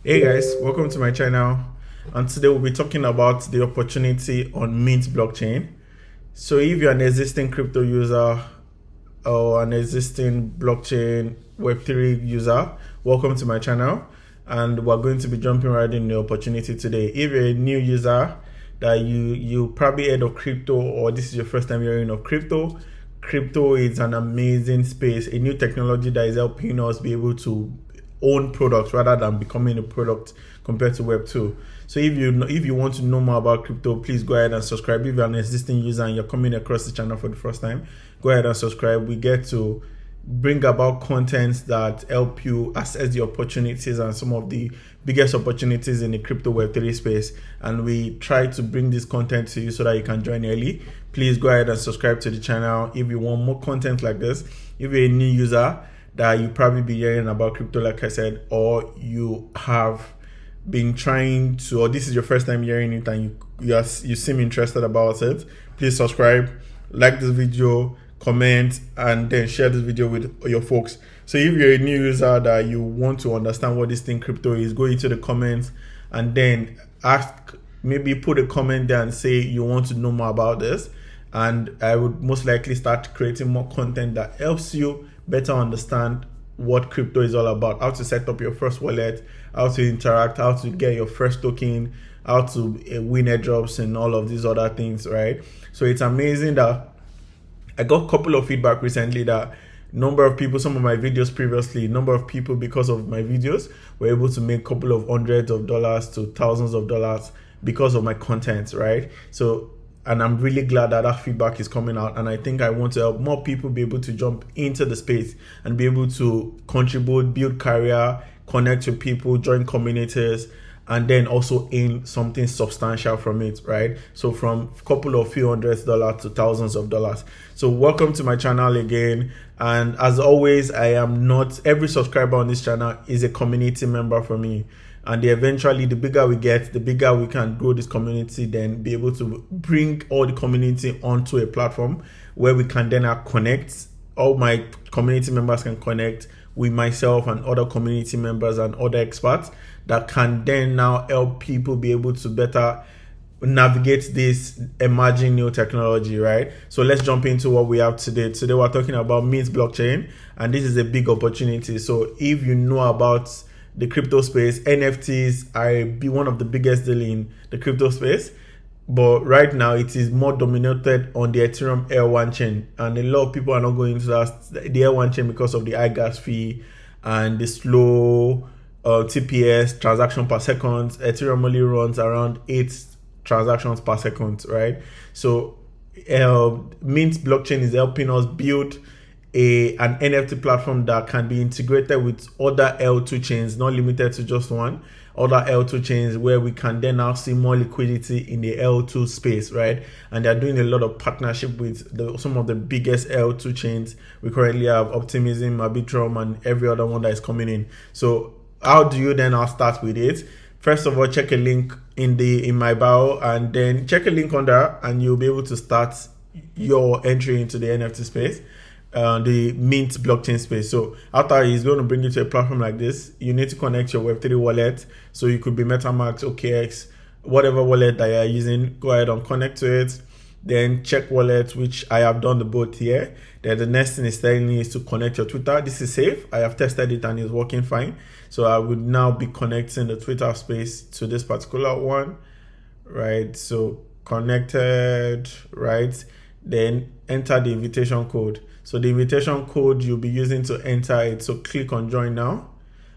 Hey guys, welcome to my channel. And today we'll be talking about the opportunity on Mint blockchain. So if you're an existing crypto user or an existing blockchain Web3 user, welcome to my channel. And we're going to be jumping right in the opportunity today. If you're a new user that you probably heard of crypto, or this is your first time hearing of crypto, crypto is an amazing space, a new technology that is helping us be able to own products rather than becoming a product compared to Web 2. So if you want to know more about crypto, please go ahead and subscribe. If you're an existing user and you're coming across the channel for the first time, go ahead and subscribe. We get to bring about content that help you assess the opportunities and some of the biggest opportunities in the crypto Web3 space, and we try to bring this content to you so that you can join early. Please go ahead and subscribe to the channel if you want more content like this. If you're a new user that you probably be hearing about crypto, like I said, or you have been trying to, or this is your first time hearing it and you seem interested about it, please subscribe, like this video, comment, and then share this video with your folks. So if you're a new user that you want to understand what this thing crypto is, go into the comments and then maybe put a comment there and say you want to know more about this, and I would most likely start creating more content that helps you better understand what crypto is all about, how to set up your first wallet, how to interact, how to get your first token, how to win airdrops, and all of these other things, right? So it's amazing that I got a couple of feedback recently that number of people, some of my videos previously, number of people because of my videos were able to make a couple of hundreds of dollars to thousands of dollars because of my content, right? So, and I'm really glad that that feedback is coming out, and I think I want to help more people be able to jump into the space and be able to contribute, build career, connect with people, join communities, and then also earn something substantial from it, right? So from a couple of few $100s to thousands of dollars. So welcome to my channel again. And as always, I am not, every subscriber on this channel is a community member for me. And eventually, the bigger we get, the bigger we can grow this community, then be able to bring all the community onto a platform where we can then connect. All my community members can connect with myself and other community members and other experts that can then now help people be able to better navigate this emerging new technology, right? So let's jump into what we have today. Today we're talking about Mint blockchain, and this is a big opportunity. So if you know about the crypto space, NFTs are one of the biggest deal in the crypto space, but right now it is more dominated on the Ethereum L1 chain, and a lot of people are not going to the L1 chain because of the high gas fee and the slow TPS transaction per second. Ethereum only runs around 8 transactions per second, right? So Mint blockchain is helping us build an NFT platform that can be integrated with other L2 chains, not limited to just one, other L2 chains, where we can then now see more liquidity in the L2 space, right? And they're doing a lot of partnership with some of the biggest L2 chains. We currently have Optimism, Arbitrum, and every other one that is coming in. So how do you then now start with it? First of all, check a link in my bio, and then check a link on there, and you'll be able to start your entry into the NFT space, the Mint blockchain space. So after he's going to bring you to a platform like this, you need to connect your Web3 wallet. So you could be MetaMask, OKX, whatever wallet that you're using. Go ahead and connect to it. Then check wallet, which I have done the both here. Then the next thing is telling you is to connect your Twitter. This is safe. I have tested it and it's working fine. So I would now be connecting the Twitter space to this particular one, right? So connected, right? Then enter the invitation code. So the invitation code you'll be using to enter it. So click on join now,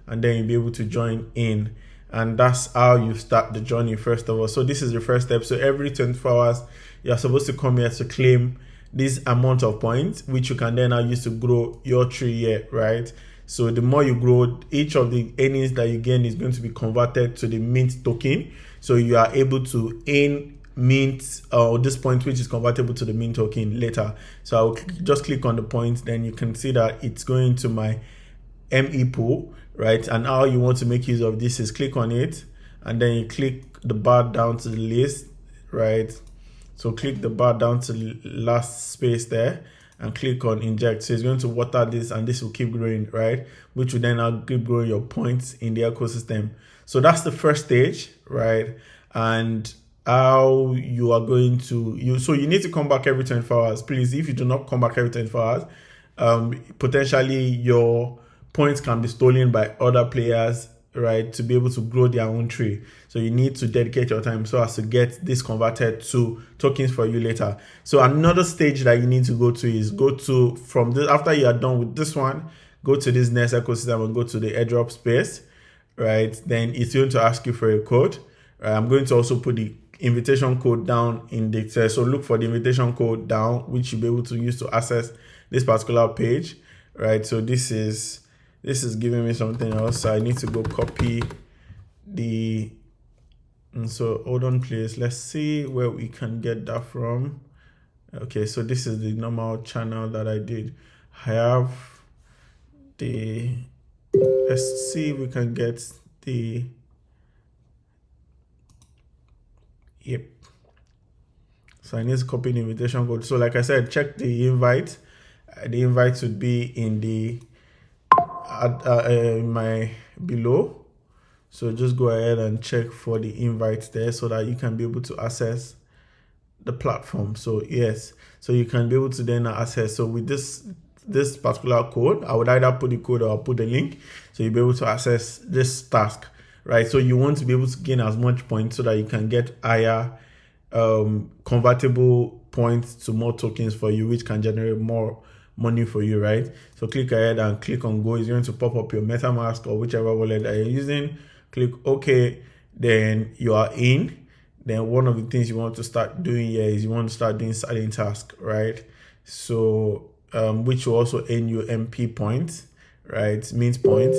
and then you'll be able to join in. And that's how you start the journey first of all. So this is the first step. So every 24 hours, you're supposed to come here to claim this amount of points, which you can then now use to grow your tree here, right? So the more you grow, each of the earnings that you gain is going to be converted to the Mint token. So you are able to earn Mint this point, which is convertible to the Mint token later. So I'll just click on the point, then you can see that it's going to my ME pool, right? And how you want to make use of this is click on it, and then you click the bar down to the list, right? So click the bar down to the last space there, and click on inject. So it's going to water this, and this will keep growing, right? Which will then now keep growing your points in the ecosystem. So that's the first stage, right? And how you are going to so you need to come back every 24 hours. Please, if you do not come back every 24 hours, potentially your points can be stolen by other players, right, to be able to grow their own tree. So you need to dedicate your time so as to get this converted to tokens for you later. So another stage that you need to go to is from this, after you are done with this one, go to this next ecosystem and go to the airdrop space, right? Then it's going to ask you for a code. I'm going to also put the invitation code down in the text. So look for the invitation code down, which you'll be able to use to access this particular page, right? So this is giving me something else. So I need to go copy so hold on, please. Let's see where we can get that from. Okay, so this is the normal channel that I did. I have let's see if we can get yep. So I need to copy the invitation code. So like I said, check the invite. The invite would be in my below. So just go ahead and check for the invite there so that you can be able to access the platform. So yes, so you can be able to then access. So with this particular code, I would either put the code or I'll put the link, so you'll be able to access this task, right? So you want to be able to gain as much points so that you can get higher convertible points to more tokens for you, which can generate more money for you, right? So click ahead and click on go. It's going to pop up your MetaMask or whichever wallet that you're using. Click OK, then you are in. Then one of the things you want to start doing here is you want to start doing certain tasks, right? So which will also earn you MP points, right? Mint points.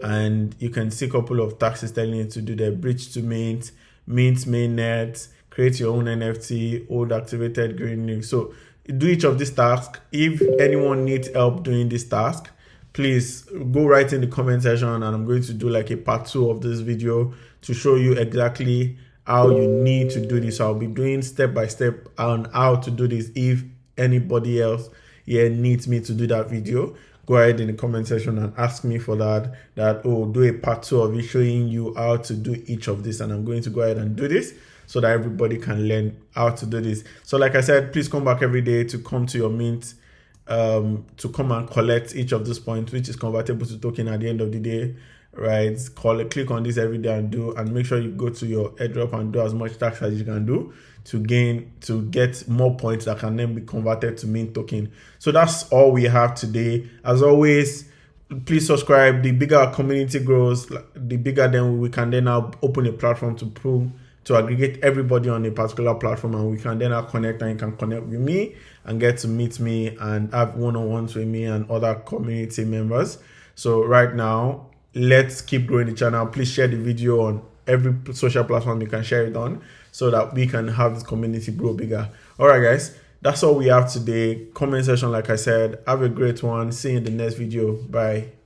And you can see a couple of tasks telling you to do the bridge to mint mainnet, create your own NFT, hold activated green link. So do each of these tasks. If anyone needs help doing this task, please go right in the comment section, and I'm going to do like a part 2 of this video to show you exactly how you need to do this. I'll be doing step by step on how to do this. If anybody else here needs me to do that video, go ahead in the comment section and ask me for that do a part 2 of it showing you how to do each of this, and I'm going to go ahead and do this so that everybody can learn how to do this. So like I said, please come back every day to come to your mint, to come and collect each of these points, which is convertible to token at the end of the day, right? Click on this every day and make sure you go to your airdrop and do as much tax as you can do to get more points that can then be converted to mint token. So that's all we have today. As always, please subscribe. The bigger our community grows, the bigger then we can then now open a platform to aggregate everybody on a particular platform, and we can then connect, and you can connect with me and get to meet me and have one-on-ones with me and other community members. So right now, let's keep growing the channel. Please share the video on every social platform you can share it on so that we can have this community grow bigger. All right, guys, that's all we have today. Comment section, like I said, have a great one. See you in the next video. Bye.